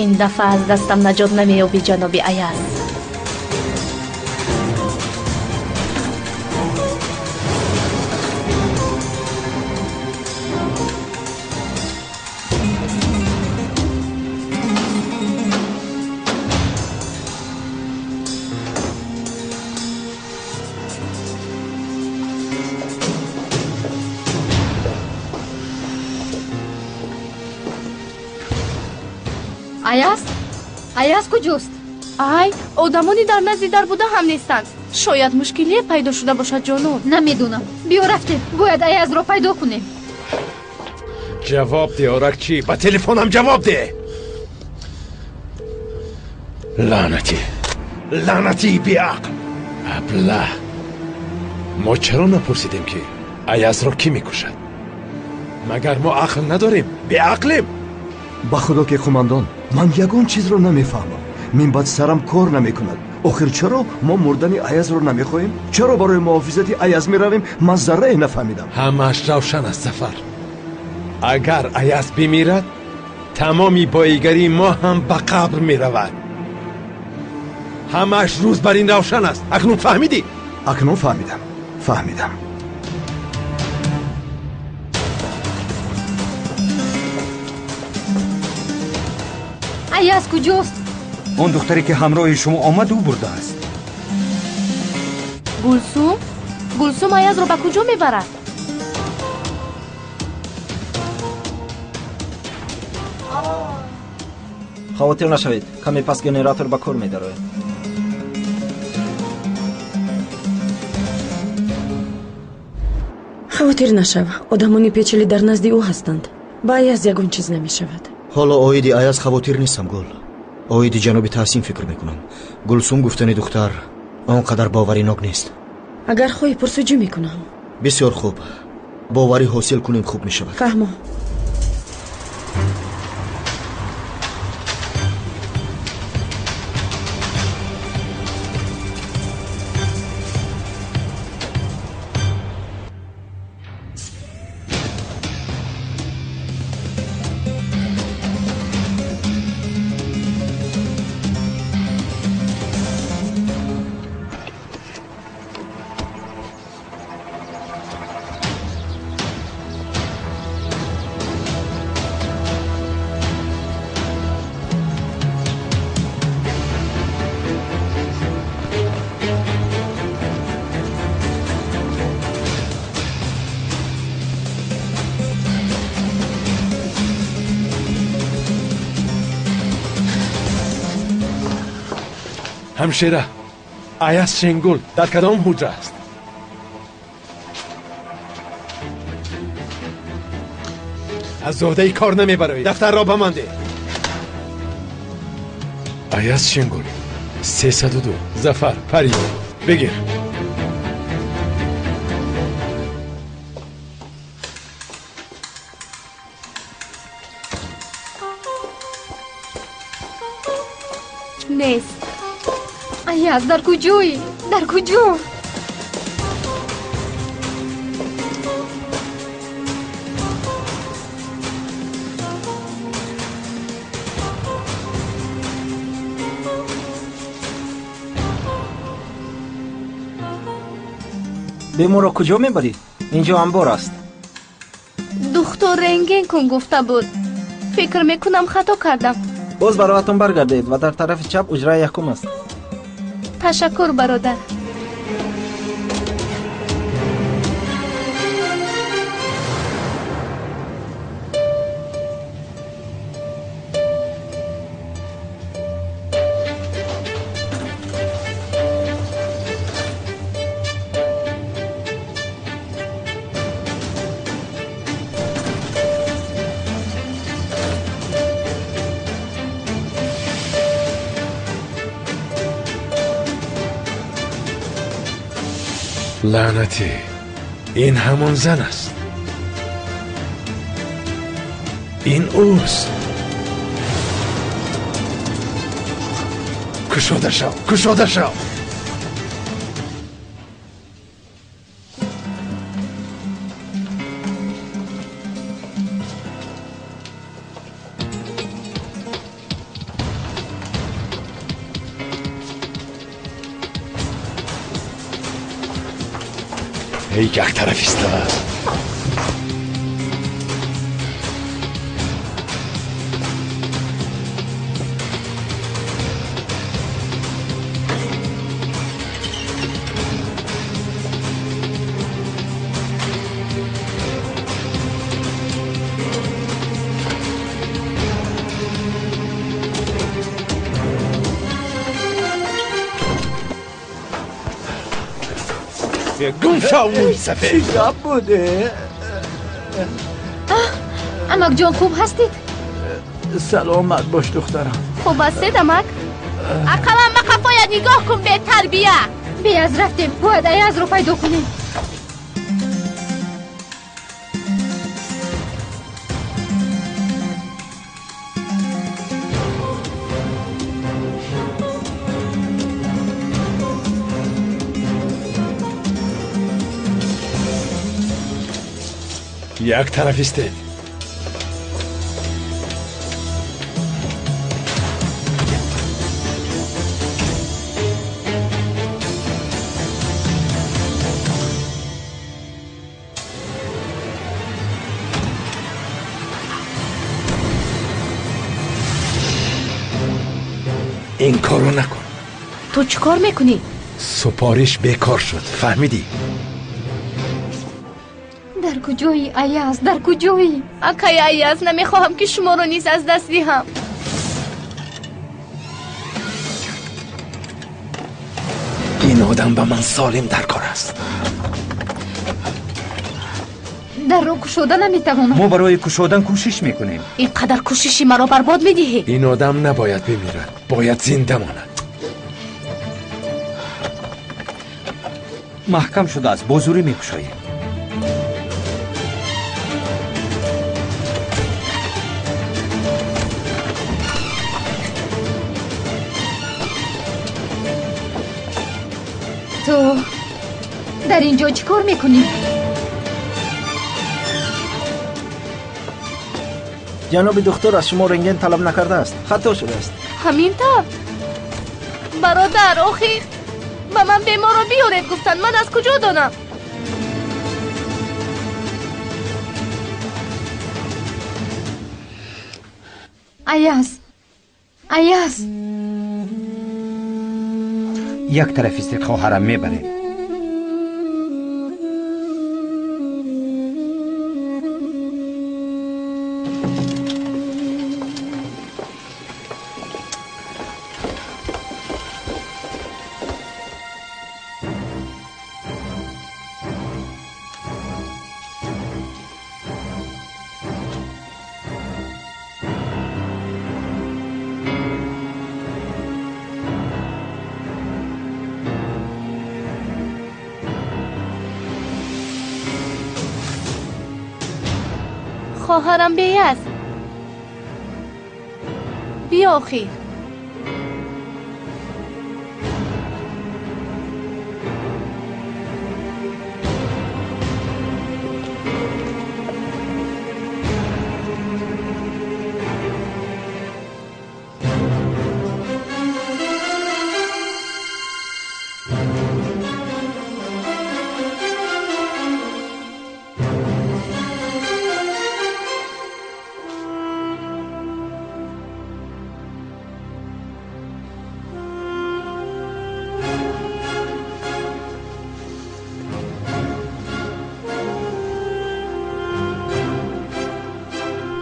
این دفعه از دستم نجات نمییابی جناب ایاز. ایاز کجاست؟ ای آدمانی در نزد در بوده هم نیستند. شاید مشکلی پیدا شده باشد جانم. نمیدونم. بیا رفتیم. باید ایاز رو پیدا کنیم. جواب ده اورکچی. با تلفنم جواب ده. لعنتی بیعقل. ابله. ما چرا نپرسیدیم که ایاز رو کی میکشد؟ مگر ما عقل نداریم؟ بیعقلیم. با خدا که قماندان، من یگان چیز رو نمیفهمم. من بعد سرم کار نمیکند. آخر چرا ما مردن ایاز رو نمیخواهیم؟ چرا برای محافظت ایاز میرویم؟ من ذره نفهمیدم. همش روشن است سفر. اگر ایاز بمیرد، تمامی بایگری ما هم به قبر میرود. همش روز بر این روشن است. اکنون فهمیدی؟ اکنون فهمیدم. ایاز کجاست؟ اون دختری که همراه شما آمد او برده است. گلسوم ایاز رو به کجا میبرد؟ خاطر نشوید، کمی پس گنراتور به کار می‌دارد. خاطر نشو. آدمانی پیچیده در نزد او هستند. با ایاز یگان چیز نمیشود. حالا اوید ایاز خاطر نیستم گل. اوید جناب تحسین فکر میکنم. گلسوم گفتن دختر آنقدر باوریناک نیست. اگر خواهی پرسجو میکنم. بسیار خوب. باوری حاصل کنیم خوب میشود. فهمم. همشیره، ایاز شنگول در کدام حجره است؟ از زهده کار نمیبرید. دفتر را بمانده. ایاز شنگول 302 ظفر پری بگیر. نیست. ایاز در کجایی؟ در کجا؟ به ما را کجا میبرید؟ اینجا انبار است. دکتر رنگین کن گفته بود. فکر میکنم خطا کردم. باز برایتون برگردید و در طرف چپ اجرای یکم است. تشکر برادر. لعنتی، این همان زن است. این اوست. کشاده شو. یک طرف است. گم شو سفید. چی بوده؟ امک جان خوب هستید؟ سلامت باش دخترم. خوب هستید امک؟ اقلم به قفایت نگاه کن به تربیه. بیاز رفتیم باید ایاز رو پیدا کنیم. یک طرف است. این کارو نکن. تو چی کار میکنی؟ سپارش بیکار شد، فهمیدی؟ در کجایی ایاز؟ در کجایی؟ اکای ایاز نمیخواهم که شما رو نیز از دست دهم. این آدم به من سالم در کار است. در رو کشوده نمیتوانم. ما برای کشودن کوشش میکنیم. اینقدر کوششی مرا برباد میدهی. این آدم نباید بمیرد، باید زنده ماند. محکم شده است، بازوری میکشاییم. تو در اینجا چی کار میکنی؟ جناب دکتر از شما رنگین طلب نکرده است. خطا شده است. همین طور برادر آخی به من بیمار رو بیارید گفتن، من از کجا دانم؟ ایاز ایاز یک طرف است خواهرم میبره. خواهرم بیاز بیا آخی.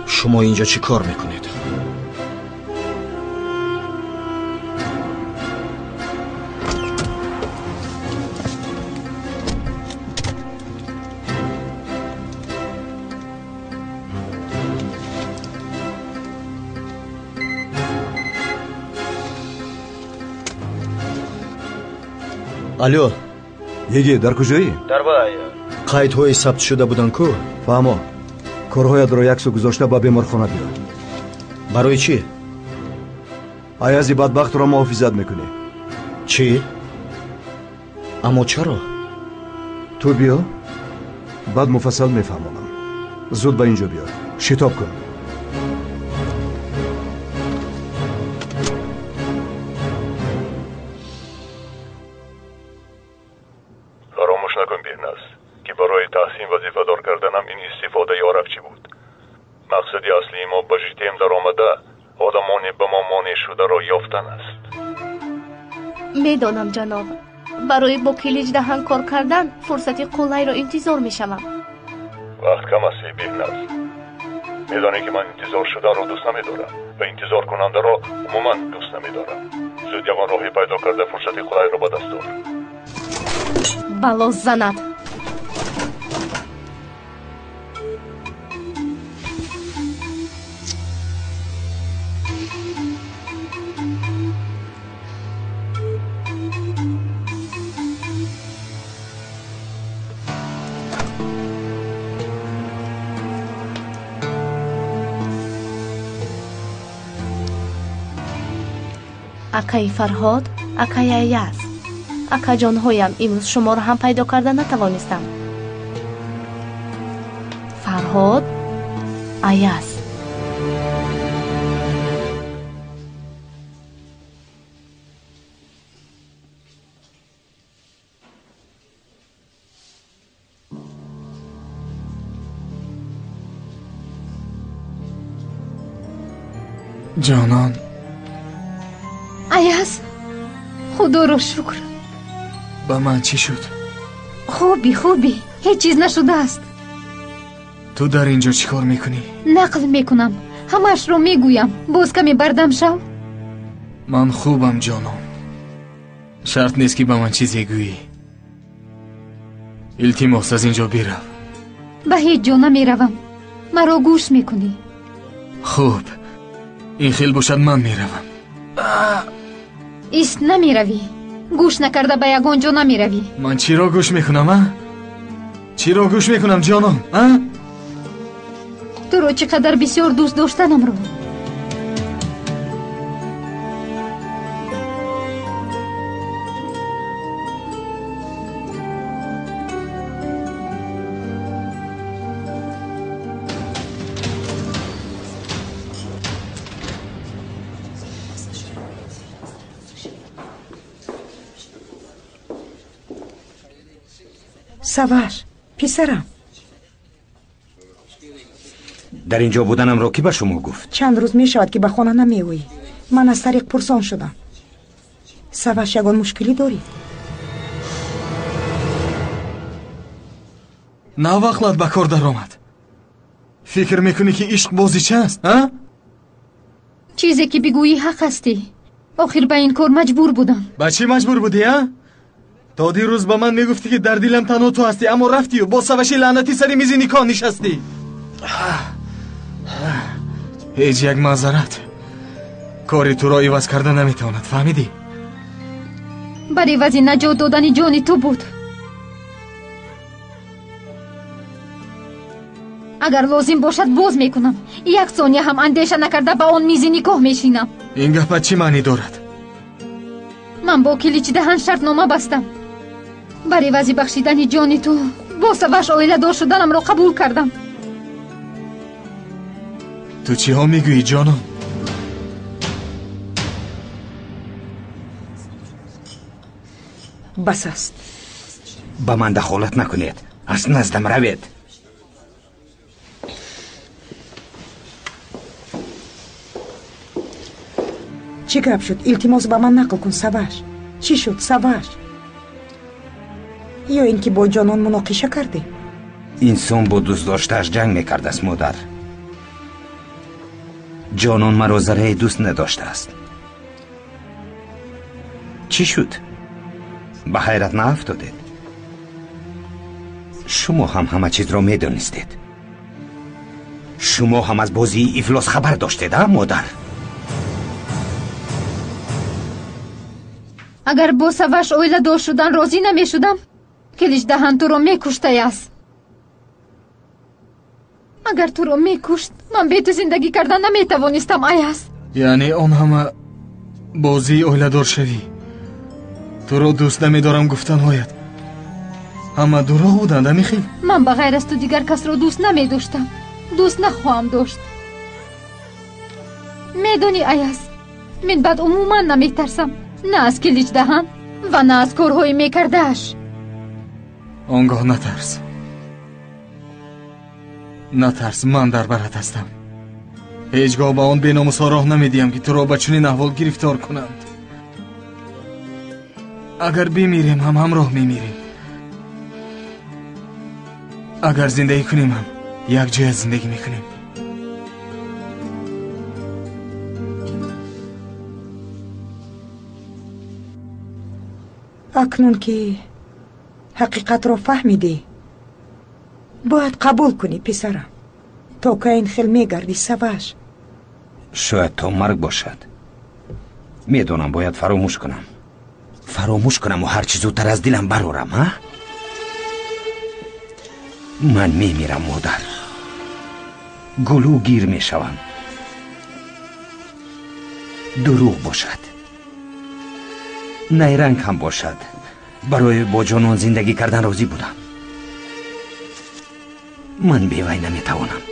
شما اینجا چی کار میکنید؟ الو یگی در کجایی؟ در باید قیدهای ثبت شده بودن کو؟ فهمو کارهایت را یک سو گذاشته با بیمارخانه بیار. برای چی؟ ایازی بدبخت را محافظت میکنی. چی؟ اما چرا؟ تو بیا بعد مفصل میفهمونم. زود به اینجا بیا، شتاب کن. فراموش نکن بیرناز که مقصودی اصلی ما به جیتیم در آمده آدمانی به ما مانع شده را یافتن است. میدانم جناب. برای با کلیج دهن کار کردن فرصتی قلای را انتظار میشوم. وقت کم است بی‌نظم. میدانی که من انتظار شده را دوست نمیدارم و انتظار کننده را عموما دوست نمیدارم. زود یگان راهی پیدا کرده فرصتی قلای را به دست آور. بلا زند. акаи Фарҳод, акаи Аяз. акаҷонҳоям, имрӯз шуморо ҳам пайдо карда натавонистам. Фарҳод, Аяз. جانان Аяз, худоро шукр. ба ман чӣ шуд? Хуби, ҳеҷ чиз нашудааст. ту дар ин ҷо чӣ кор мекунӣ? нақл мекунам, ҳамаашро мегӯям. боз каме бардам шав. ман хубам ҷонон. шарт нест ки ба ман чизе гӯӣ. илтимос аз ин ҷо бирав. ба ҳеҷ ҷо намеравам. маро гӯш мекунӣ? хуб, ин хел бошад, ман меравам. ист намеравӣ. гӯш накарда ба ягон ҷо намеравӣ. ман чиро гӯш мекунам, а? чиро гӯш мекунам ҷонон, а? туро чӣ қадар бисёр дӯст доштанамро. саваш писарам, дар ин ҷо буданамро кӣ ба шумо гуфт? чанд рӯз мешавад ки ба хона намеоӣ. ман аз тариқ пурсон шудам. саваш, ягон мушкилӣ дорӣ? навақлат ба кор даромад. фикр мекунӣ ки ишқ бозича аст, а? чизе ки бигӯӣ ҳақ ҳастӣ. охир ба ин кор маҷбур будам. ба чӣ маҷбур будӣ, а? то дирӯз ба ман мегуфтӣ ки дар дилам танҳо ту ҳастӣ, аммо рафтию бо саваши лаънатӣ сари мизи никоҳ нишастӣ. ҳеҷ як маъзарат кори туро иваз карда наметавонад, фаҳмидӣ? бар ивази наҷот додани ҷони ту буд. агар лозим бошад боз мекунам. як сония ҳам андеша накарда ба он мизи никоҳ мешинам. ин гапат чӣ маънӣ дорад? ман бо киличи даҳан шартнома бастам. бар ивази бахшидани ҷони ту бо саваш оиладор шуданамро қабул кардам. ту чиҳо мегӯӣ ҷонон? бас аст. ба ман дахолат накунед. аз наздам равед. чӣ гап шуд? илтимос ба ман нақл кун, саваш. чӣ шуд, саваш? ё ин ки бо ҷонон муноқиша кардӣ? инсон бо дӯстдоштааш ҷанг мекардааст, модар. ҷонон маро зарраи дӯст надоштааст. чӣ шуд? ба ҳайрат наафтодед? шумо ҳам ҳама чизро медонистед. шумо ҳам аз бозии ифлос хабар доштед, а модар? агар бо саваш оиладор шудан розӣ намешудам, килич даҳан туро мекуштаяст. агар туро мекушт, ман бе ту зиндагӣ кардан наметавонистам, Аяз. яъне он ҳама бозии оиладоршавӣ, туро дӯст намедорам гуфтанҳоят ҳама дурӯғ буданд, амихел? ман ба ғайр аз ту дигар касро дӯст намедоштам. дӯст нахоҳам дошт. медонӣ, Аяз, мен баъд умуман наметарсам. на аз килич даҳан ва на аз корҳои мекардааш. он гоҳ натарс. натарс, ман дар барат ҳастам. هیچگاه با آن بیناموس‌ها راه نمیدیم که تو را به چنین احوال گرفتار کنند. اگر بمیریم هم همراه میمیریم، اگر زندگی کنیم هم یک جای زندگی میکنیم. اکنون که حقیقت را فهمیدی باید قبول کنی پسرم. تا که این خیل میگردی سواش. شاید تا مرگ باشد. میدونم باید فراموش کنم و هرچی زودتر از دلم برارم. ها؟ من میمیرم مادر. گلو گیر میشوم. دروغ باشد، نیرنگ هم باشد، برای با جانان زندگی کردن راضی بودم. من بیوی نمیتوانم.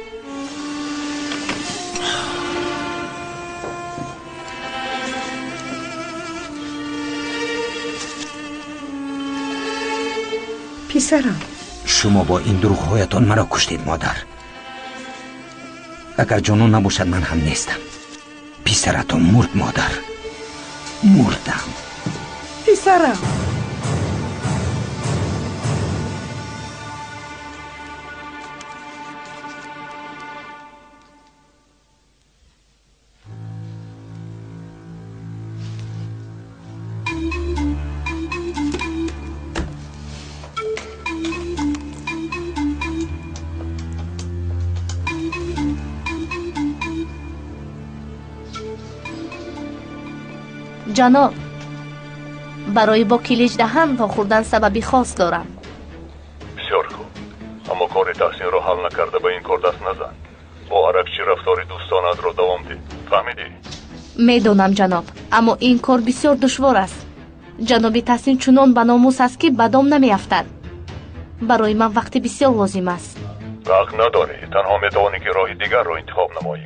پسرم، شما با این دروغ‌هایتان مرا کشتید مادر. اگر جانان نباشد من هم نیستم. پسرتان مرد مادر، مردم. پسرم. جناب، برای با کلیج دهن واخوردن سببی خاص دارم. بسیار خوب، اما کار تحسین رو حل نکرده به این کار دست نزن. با عرقچی رفتار دوستانت رو دوام ده. فهمیدی؟ میدونم جناب، اما این کار بسیار دشوار است. جناب تحسین چنان به ناموس است که بدام نمیافتد. برای من وقتی بسیار لازم است. حق نداری، تنها میتوانی که راه دیگر رو انتخاب نمایی.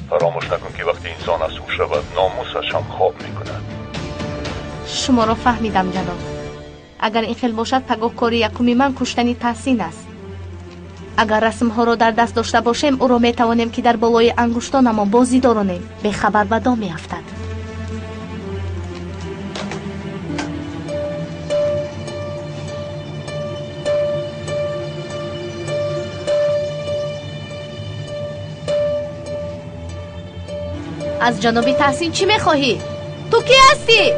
فراموش نکن که وقتی انسان از هوش رود ناموسش هم خواب میکند. شما را فهمیدم جناب. اگر این خیل باشد پگاهکاری یکمی من کشتنی تحسین است. اگر رسم ها را در دست داشته باشیم او را میتوانیم که در بالای انگشتان اما بازی دارانیم. به خبر به دام میافتد. از جناب تحسین چی میخواهی؟ تو کی هستی؟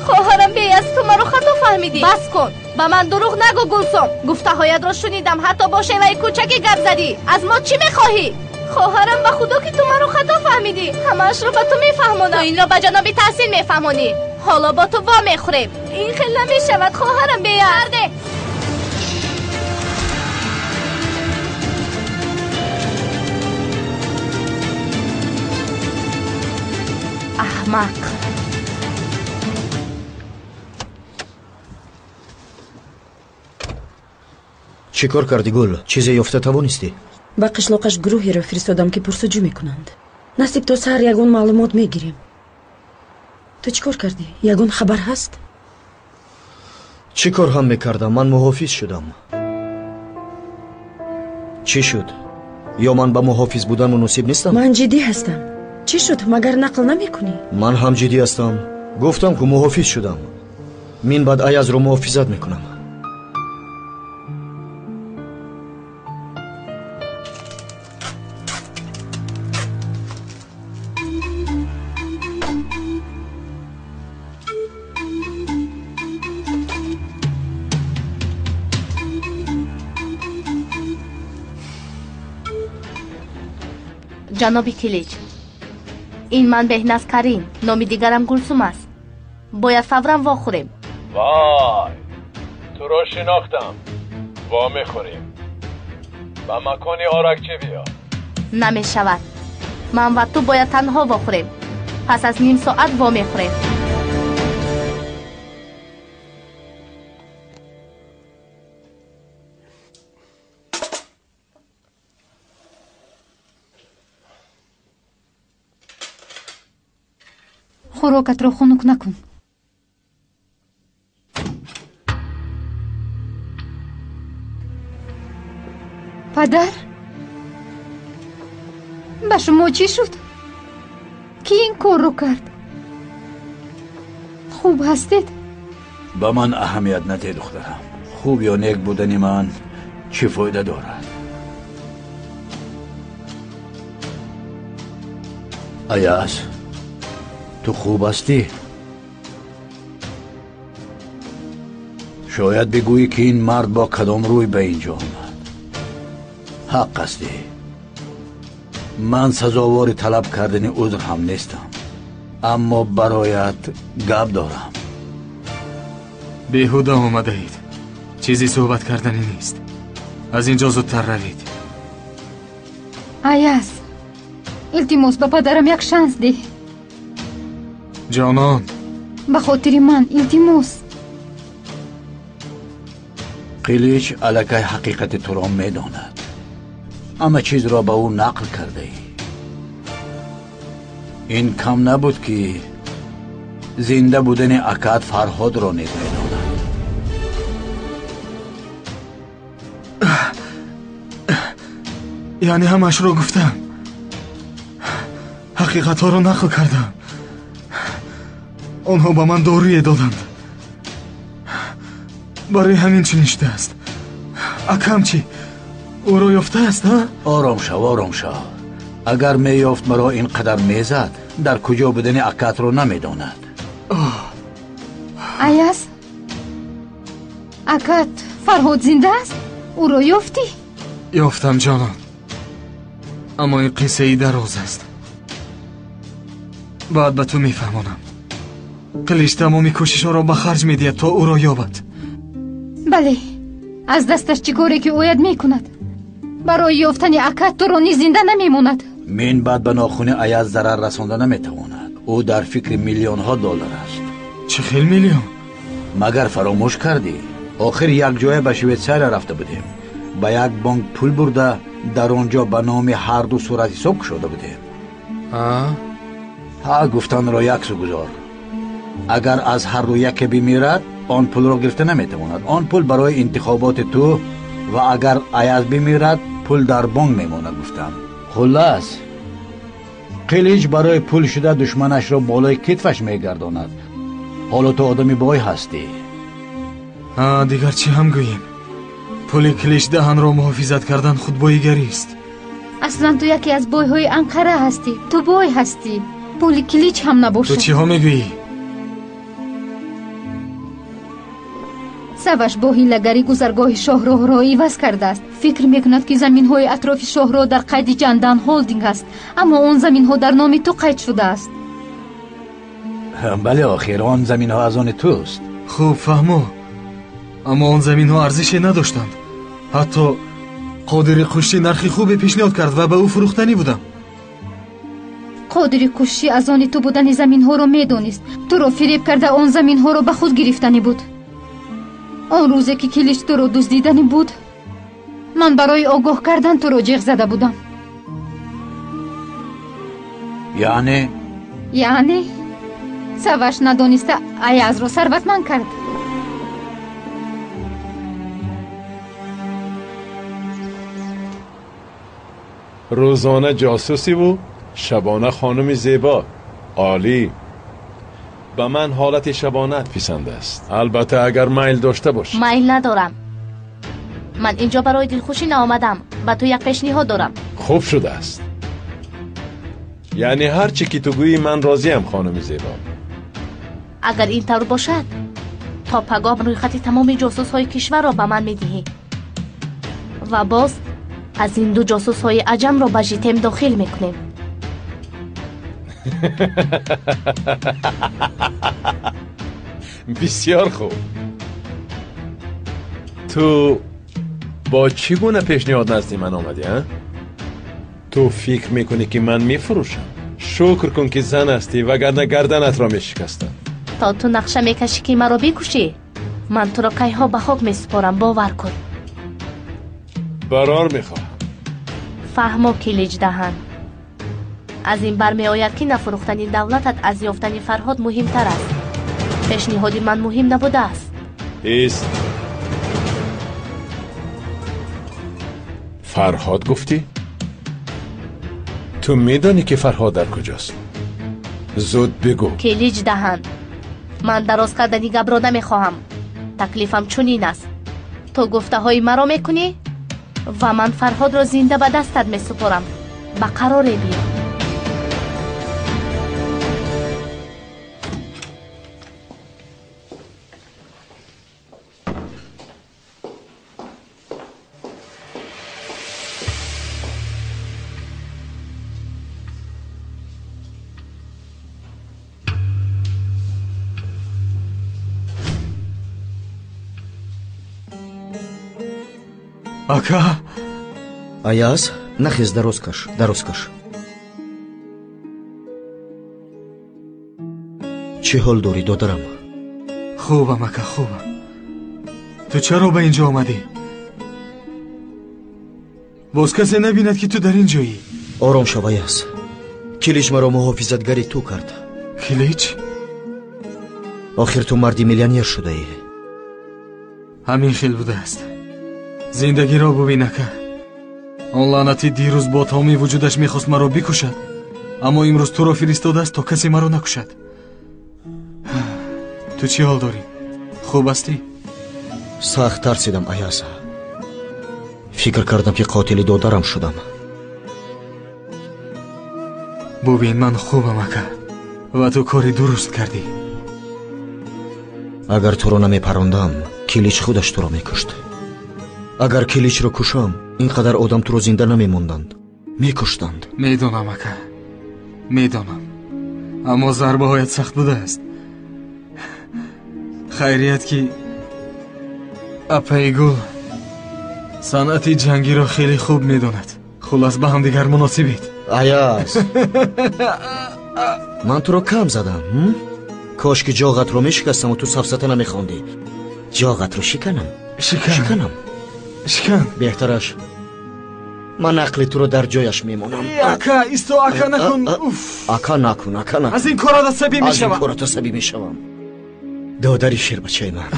خواهرم بی از تو مرا خطا فهمیدی. بس کن، به من دروغ نگو گلسوم. گفته هایت را شنیدم، حتی با شیوه کوچکی گپ زدی. از ما چی میخواهی؟ خواهرم به خدا که تو مرا خطا فهمیدی. همه‌اش را به تو میفهمونم. تو این را به جناب تحسین میفهمونی. حالا با تو وا میخوریم. این خیلی نمیشود خواهرم بی از. احمق. چی کار کردی گل؟ چیزی یافته توانستی؟ با قشلاقش گروهی را فرستادم که پرسجو میکنند. نصیب تا سر یگون معلومات میگیریم. تو چی کار کردی؟ یگون خبر هست؟ چی کار هم میکردم؟ من محافظ شدم. چی شد؟ یا من با محافظ بودن مناسب نیستم؟ من جدی هستم. چی شد؟ مگر نقل نمی کنی؟ من هم جدی هستم. گفتم که محافظ شدم. من بعد ایاز رو محافظت میکنم. جناب کلیج، این من بهناز کریم، نام دیگرم گلسوم است. باید فوراً واخوریم. وای، تو رو شناختم. وا میخوریم. به مکانی آرکچی بیا. نمی شود. من و تو باید تنها واخوریم. پس از نیم ساعت وا میخوریم. خوراکت را خنک نکن. پدر؟ ба шумо чӣ шуд? ки ин корро кард? хуб ҳастед? ба ман аҳамият наде духтарам. хуб ё нек будани ман чӣ фоида дорад? аяз, ту хуб ҳастӣ? шояд бигӯӣ ки ин мард бо кадом рӯй ба ин ҷо омад. ҳақ ҳастӣ. ман сазовори талаб кардани узр ҳам нестам, аммо бароят гап дорам. беҳуда омадаид. чизи суҳбат кардани нест. аз ин ҷо зудтар равед. аяз, илтимос ба падарам як шанс диҳ. ҷонон, ба хотири ман илтимос. қилич аллакай ҳақиқати туро медонад. ҳама чизро ба ӯ нақл кардаӣ. ин кам набуд ки зинда будани акад фарҳодро низ медонад. яъне ҳамаашро гуфтам. ҳақиқатҳоро нақл кардам. онҳо ба ман дорӯе доданд. барои ҳамин чунин шудааст. акам чӣ? ӯро ёфтааст? ором шав, ором шав. агар меёфт маро ин қадар мезад, дар куҷо будани акатро намедонад. аяз, акат фарҳод зинда аст? ӯро ёфтӣ? ёфтам ҷонон, аммо ин қиссаи дароз аст. баъд ба ту мефаҳмонам. қилич тамоми кӯшишҳоро ба харҷ медиҳад то ӯро ёбад. бале, аз дасташ чӣ коре ки ояд мекунад? барои ёфтани акат туро низ зинда намемонад. минбаъд ба нохуни аяз зарар расонда наметавонад. ӯ дар фикри миллионҳо доллар аст. чӣ хел миллион? магар фаромӯш кардӣ? охир якҷоя ба швейтсария рафта будем. ба як бонк пул бурда дар он ҷо ба номи ҳарду суратҳисоб кушода будем. гуфтанро як су гузор. агар аз ҳарду яке бимирад, он пулро гирифта наметавонад. он пул барои интихоботи ту ва агар аяз бимирад, пул дар бонк мемонад. гуфтам. хуллас, қилич барои пул шуда душманашро болои китфаш мегардонад. ҳоло ту одами бой ҳастӣ. дигар чӣ ҳам гӯем? пули қилич даҳанро муҳофизат кардан худбоигарист. аслан ту яке аз бойҳои анқара ҳастӣ. ту бой ҳастӣ. пули қилич ҳам набошад. ту чиҳо мегӯӣ? саваш бо ҳилагарӣ гузаргоҳи шоҳроҳро иваз кардааст. фикр мекунад ки заминҳои атрофи шоҳро дар қайди ҷандан ҳолдинг аст, аммо он заминҳо дар номи ту қайд шудааст. бале, охир он заминҳо аз они туст. хуб фаҳмо, аммо он заминҳо арзише надоштанд. ҳатто қодири қушчӣ нархи хубе пешниҳод кард ва ба ӯ фурӯхтанӣ будам. қодири қушчӣ аз они ту будани заминҳоро медонист. туро фиреб карда он заминҳоро ба худ гирифтанӣ буд. он рӯзе ки килич туро дуздиданӣ буд, ман барои огоҳ кардан туро ҷиғ зада будам. яъне саваш надониста аязро сарватманд кард. рӯзона ҷосусиву шабона хонуми зебо. олӣ. ба ман ҳолати шабонат писанд аст, албатта агар майл дошта бошӣ. майл надорам. ман инҷо барои дилхушӣ наомадам. ба ту як пешниҳод дорам. хуб шудааст. яъне ҳар чӣ ки ту гӯӣ ман розиам, хонуми зебо. агар ин тавр бошад, то пагоҳ рӯйхати тамоми ҷосусҳои кишварро ба ман медиҳӣ ва боз аз ин ду ҷосусҳои аҷамро ба житем дохил мекунем. бисёр хуб. ту бо чӣ гуна пешниҳод назди ман омадӣ? ту фикр мекунӣ ки ман мефурӯшам? шукр кун ки зан ҳастӣ, вагарна гарданатро мешикастам. то ту нақша мекашӣ ки маро бикушӣ, ман туро кайҳо ба хок месупорам. бовар кун. барор мехоҳам. фаҳмо килич даҳан. аз ин бармеояд ки нафурӯхтани давлатат аз ёфтани фарҳод муҳимтар аст. пешниҳоди ман муҳим набудааст. ист. фарҳод гуфтӣ? تو میدانی که فرهاد در کجاست؟ زود بگو. کلیج دهند. من دراز کردنی گپ را نمیخواهم. تکلیفم چنین است. تو گفته های مرا میکنی و من فرهاد را زنده به دستت میسپارم. به قرار بیا. ака аяз нахез дароз каш чӣ ҳол дорӣ додарам? хубам ака, хубам. ту чаро ба ин ҷо омадӣ? боз касе набинад ки ту дар ин ҷоӣ? ором шав аяз. килич маро муҳофизатгари ту кард. килич? охир ту марди миллионер шудаӣ. ҳамин хел будааст. зиндагиро бубин ака. он лаънати дирӯз бо тамоми вуҷудаш мехост маро бикушад, аммо имрӯз туро фиристодааст то касе маро накушад. ту чӣ ҳол дорӣ? хуб ҳастӣ? сахт тарсидам аяз. фикр кардам ки қотили додарам шудам. бубин, ман хубам ака ва ту кори дуруст кардӣ. агар туро намепарондам, килич худаш туро мекушт. агар киличро кушам, ин қадар одам туро зинда намемонданд, мекуштанд. медонам ака, медонам, аммо зарбаҳоят сахт будааст. хайрият ки апайгул санъати ҷангиро хеле хуб медонад. хулас ба ҳамдигар муносибед. аяз, ман туро кам задам. кош ки ҷоғатро мешикастаму ту сафсата намехондӣ. ҷоғатро шиканам. шиканам. шикан. беҳтараш ман ақли туро дар ҷояш мемонам. ака, исто ака накун. ака накун. аз ин корат асабӣ мешавам. додари ширбачаи ман.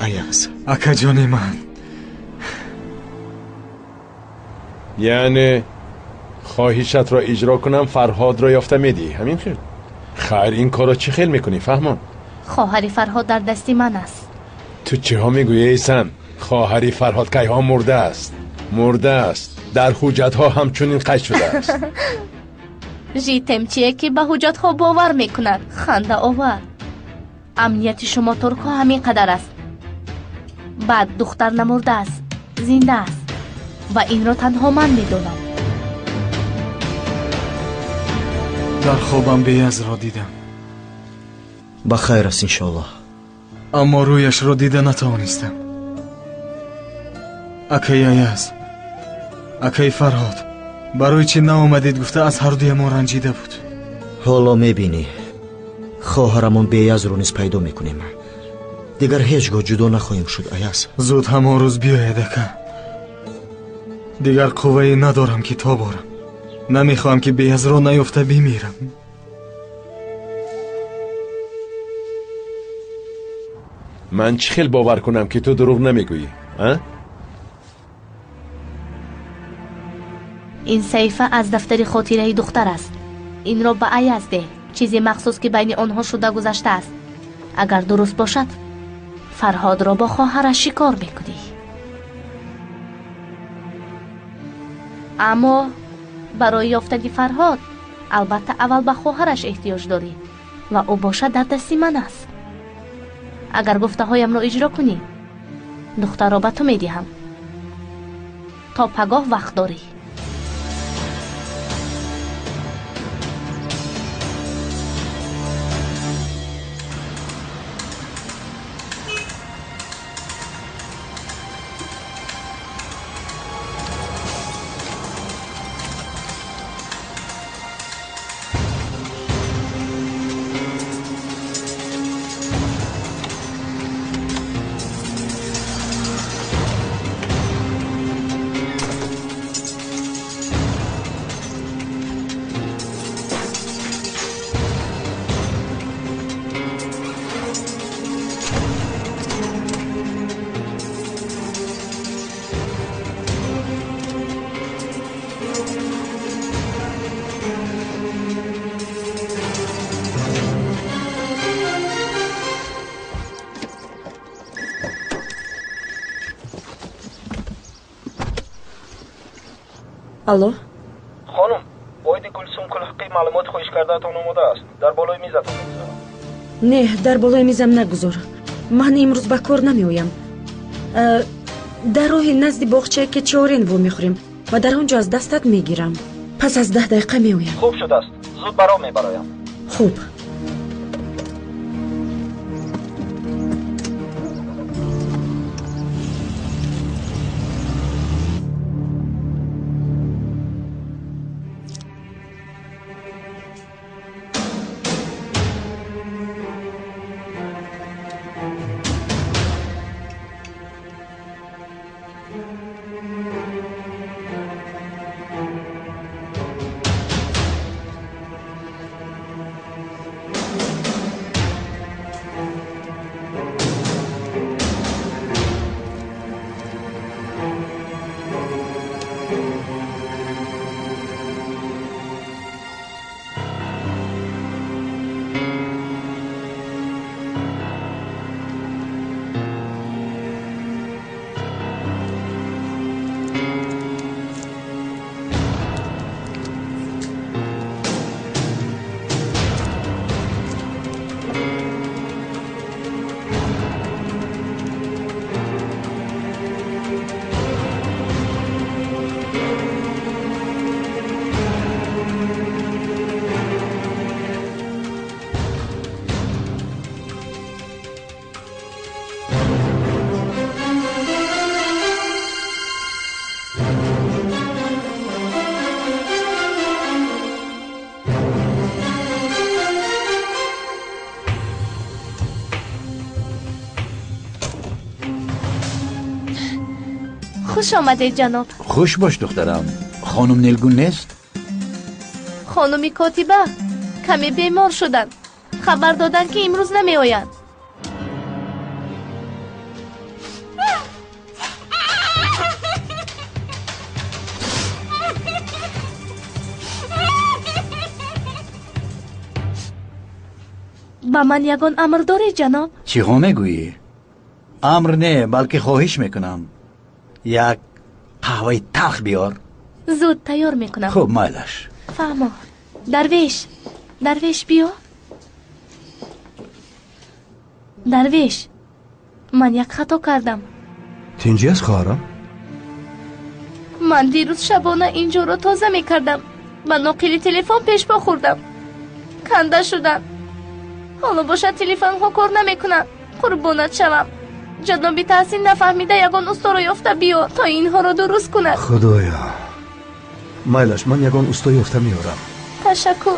аяз. ака ҷони ман. یعنی خواهشت را اجرا کنم فرهاد را یافته میدی؟ همین خیر. خیر این کارا چه خیل میکنی فهمان؟ خواهر فرهاد در دست من است. تو چه ها میگویی ایسن؟ خواهری فرهاد که ها مرده است. مرده است. در حجت ها همچنین قید شده است. جیتم چیه که به حجت ها باور میکند؟ خنده آور. امنیت شما ترک ها همین قدر است. بعد دختر نمرده است، زنده است و این را تنها من میدونم. در خوابم بیاز را دیدم. با خیر است انشالله. اما رویش را دیده نتوانستم. اکای ایاز، اکای فرهاد، برای چی ناآمدید گفته از هر دوی ما رنجیده بود. حالا میبینی خواهرمون بیاز رو نیز پیدا میکنیم. دیگر هیچگاه جدا نخواهیم شد ایاز. زود همان روز بیاید اکا. دیگر قوه‌ای ندارم که تا بارم. نمیخواهم که بیاز را نیفته بمیرم. من چه خیل باور کنم که تو دروغ نمیگویی؟ این صحیفه از دفتر خاطره دختر است. این را به ایاز ده. چیزی مخصوص که بین آنها شده گذشته است. اگر درست باشد فرهاد را با خواهرش شکار میکنی. اما برای یافتن فرهاد البته اول به خواهرش احتیاج داری و او باشد در دست من است. اگر گفته هایم را اجرا کنی دختر را به تو میدهم. تا پگاه وقت داری. الو خانم باید گلسوم کلحقی معلومات خواهش کردهتان آماده است. در بالای میزتان بگذارم. نه در بالای میزم نگذار. من امروز به کار نمیایم. در راه نزد باغچه که چهارین وو میخوریم و در آنجا از دستت میگیرم. پس از 10 دقیقه میایم. خوب شده است. زود برام میبرایم. خوب. خوش آمدید جناب. خوش باش دخترم. خانم نیلگون نیست؟ خانمی کاتبه کمی بیمار شدن. خبر دادن که امروز نمی آیند. با من یگان امر داری جناب؟ چی ها میگویی؟ امر نه بلکه خواهش میکنم. یک قهوه تلخ بیار. زود تیار میکنم. خب مایلش. فهمو. درویش بیا. درویش من یک خطا کردم. تینجی است خواهرم؟ من دیروز شبانه اینجا رو تازه میکردم. با ناقلی تلفن پیش پا خوردم. کنده شدن. حالا باشه تلفن ها کار نمیکنن. قربونت شوم. جنابی تحسین نفهمیده یگان استا رو یافته بیا تا اینها رو درست کند. خدایا مایلش من یگان استا یافته میارم. تشکر.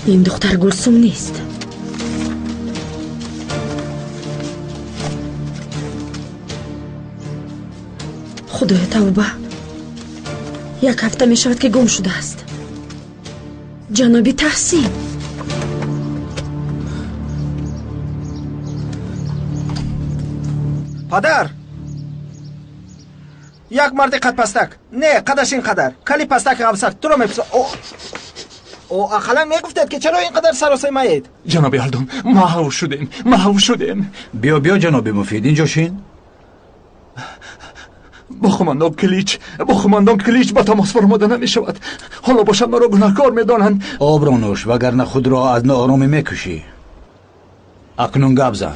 این دختر گلسوم نیست. خدای توبه. یک هفته می شود که گم شده است. جنابی تحسین. پدر یک مرد قد پستک. نه قدش این قدر کلی پستک غمسک تو رو میپسه. او اخلا میگفتید که چرا اینقدر سراسای مایید؟ جناب هلدون محو شدیم. بیا جناب مفید اینجا شین. با خماندان کلیچ با تماس فرموده نمی شود. حالا باشد مرا گناهکار می دانند. آب را نوش وگرنه خود را از ناآرامی میکشی. اکنون گپ زن.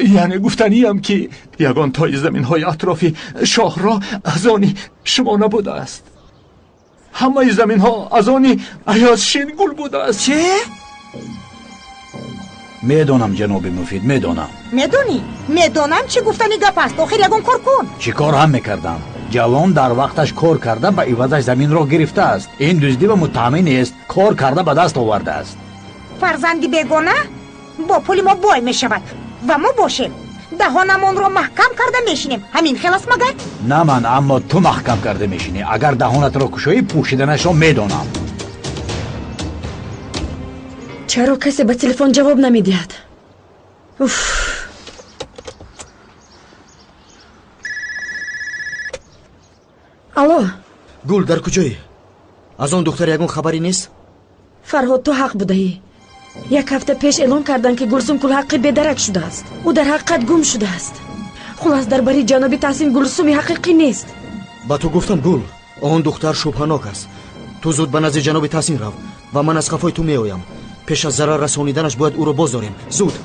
یعنی گفتنیم که یگان تای زمین های اطرافی شاه را از آنی شما نبوده است. همه زمین ها از آنی ایازشین گل بوده است. چه؟ میدونم جناب مفید میدونم. میدونم چی گفتنی گپ است. آخر یگان کار کن. چی کار هم میکردم؟ جوان در وقتش کار کرده به عوضش زمین را گرفته است. این دزدی و متهمی نیست. کار کرده به دست آورده است. فرزندی بیگانه با پول ما بای میشود و ما باشیم دهانمون رو محکم کرده میشینیم. همین خلاص مگر؟ نه من، اما تو محکم کرده میشینی. اگر دهانت را کشایی پوشیدنش را میدونم. چرا کسی به تلفن جواب نمیدهد؟ الو گل در کجایی؟ از اون دختر یگون خبری نیست؟ فرهاد تو حق بودهی. یک هفته پیش اعلان کردن که گلسوم کل حقی بدرک شده است. او در حقیقت گم شده است. خلاص درباره جناب تحسین گلسومی حقیقی نیست. با تو گفتم گل، اون دختر شبهناک است. تو زود به نزد جناب تحسین رو و من از خفای تو می آیم. پیش از ضرر رسانیدنش باید او را باز داریم. زود.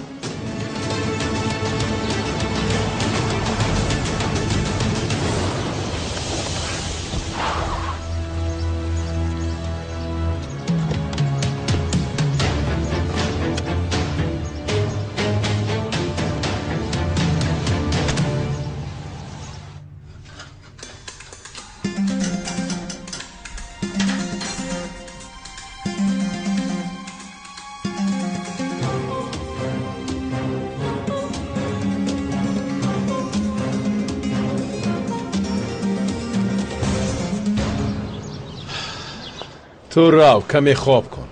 تو رو کمی خواب کن.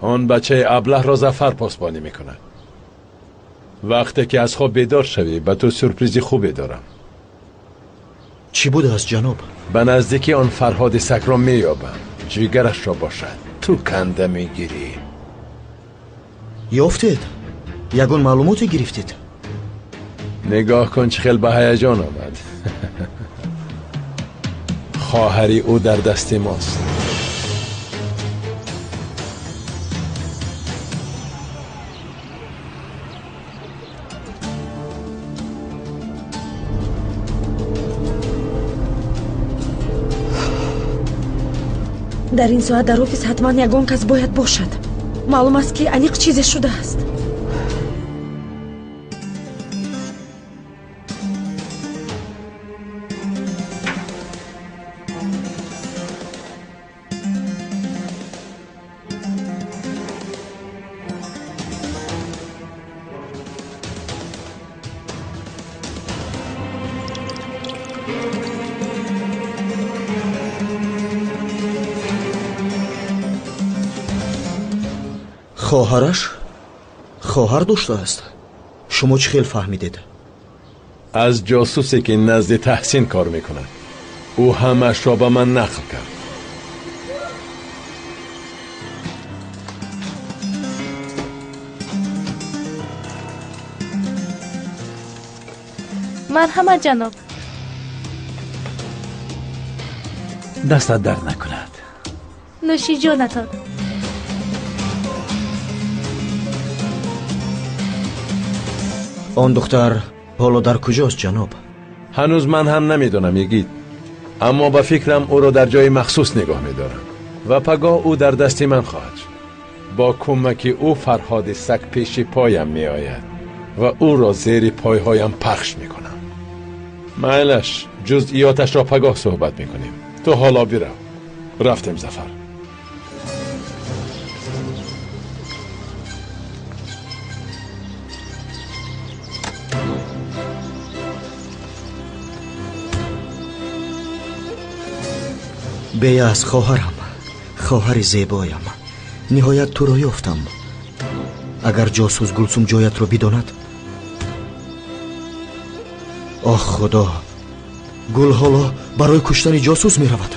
آن بچه ابله را ظفر پاسبانی میکنه. وقتی که از خواب بیدار شوی به تو سورپریزی خوبی دارم. چی بوده از جناب؟ به نزدیکی آن فرهاد سگ را مییابم. جیگرش را باشد تو کنده میگیری. یافتید؟ یگون معلوماتی گرفتید؟ نگاه کن چه خیلی به هیجان آمد. خواهری او در دست ماست. در این ساعت در آفیس حتما یگان کس باید باشد. معلوم است که انیق چیزی شده است. خواهرش؟ خواهر داشته است. شما چه خیل فهمیدید؟ از جاسوسی که نزد تحسین کار میکنه. او همش را به من نقل کرد. مرحمت جناب. دستت درد نکند. نوشی جانتان. آن دختر حالا در کجاست جناب؟ هنوز من هم نمیدونم یگید، اما با فکرم او را در جای مخصوص نگاه میدارم و پگاه او در دست من خواهد شد. با کمک او فرهاد سگ پیش پایم می آید و او را زیر پایهایم پخش میکنم. معلش جزئیاتش را پگاه صحبت میکنیم. تو حالا بیرو. رفتیم ظفر. بیا از خواهرم، خواهر زیبایم. نهایت تو را یافتم. اگر جاسوس گلسوم جایت را بداند. آه خدا، گل حالا برای کشتن جاسوس می رود.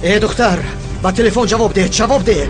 ای دختر، با تلفن جواب ده، جواب ده.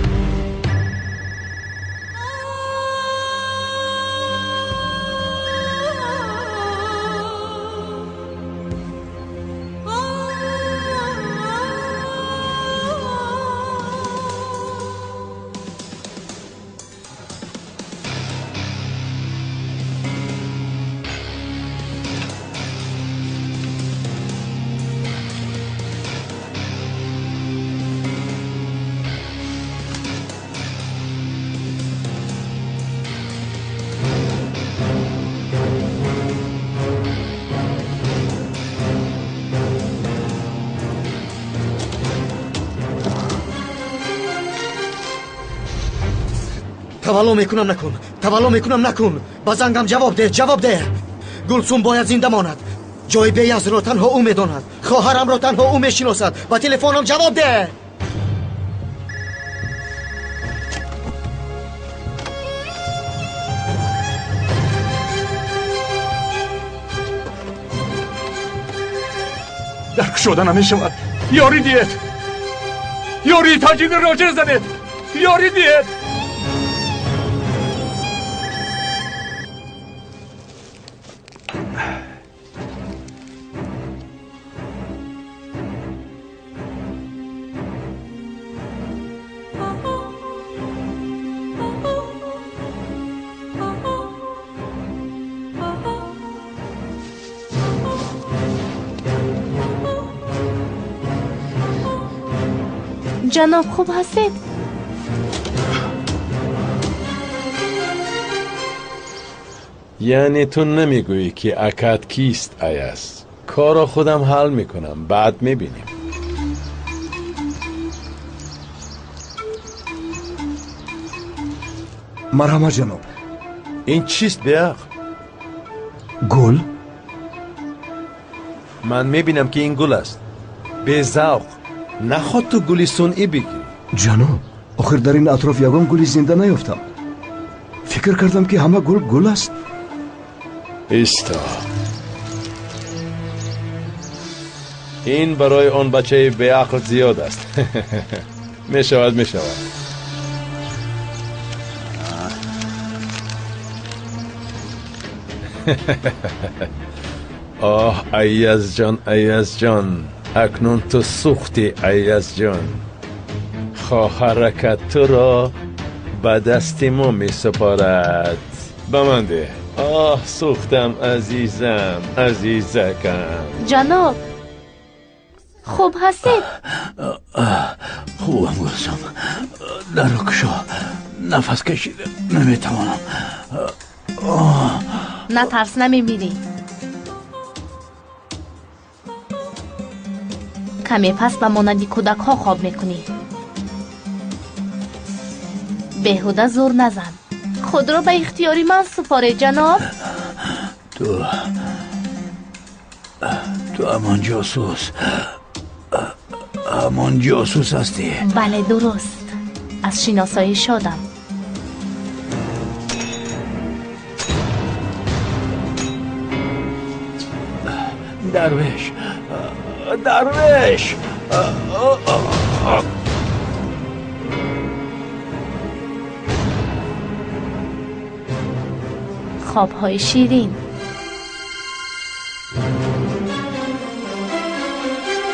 тавалло мекунам накун. Тавалло мекунам накун. ба зангам ҷавоб де, ҷавоб де. гулсум бояд зинда монад. ҷои беязро танҳо ӯ медонад. хоҳарамро танҳо ӯ мешиносад. ба телефонам ҷавоб де. درک شده نمیشود. یاری دید. یاری تاجین راجر زنید. یاری دید. جناب خوب هستید؟ یعنی تو نمیگویی که اکد کیست ایاز؟ کارو خودم حل میکنم، بعد میبینیم. مرحمت جناب. این چیست بیاق؟ گل؟ من میبینم که این گل است. به ذوق. نخواد تو گلی صنعی بگیری. جناب آخر در این اطراف یگان گلی زنده نیافتم. فکر کردم که همه گل است. ایستا. این برای آن بچه به عقل زیاد است. میشود. آه ایاز جان اکنون تو سوختی ایاز جان. خواهرک تو را به دست ما می سپارد. بمانده. آه سوختم عزیزکم. جناب خوب هستید؟ خوبم گلسم. در رو کشا. نفس کشیده نمیتوانم. نترس نمیمیری. کمی پس به مانندی کودک ها خواب میکنی. بیهوده زور نزن. خود را به اختیاری من سپاره جناب. تو همان جاسوس هستی؟ بله درست. از شناسایی شدم. درویش خوابهای شیرین.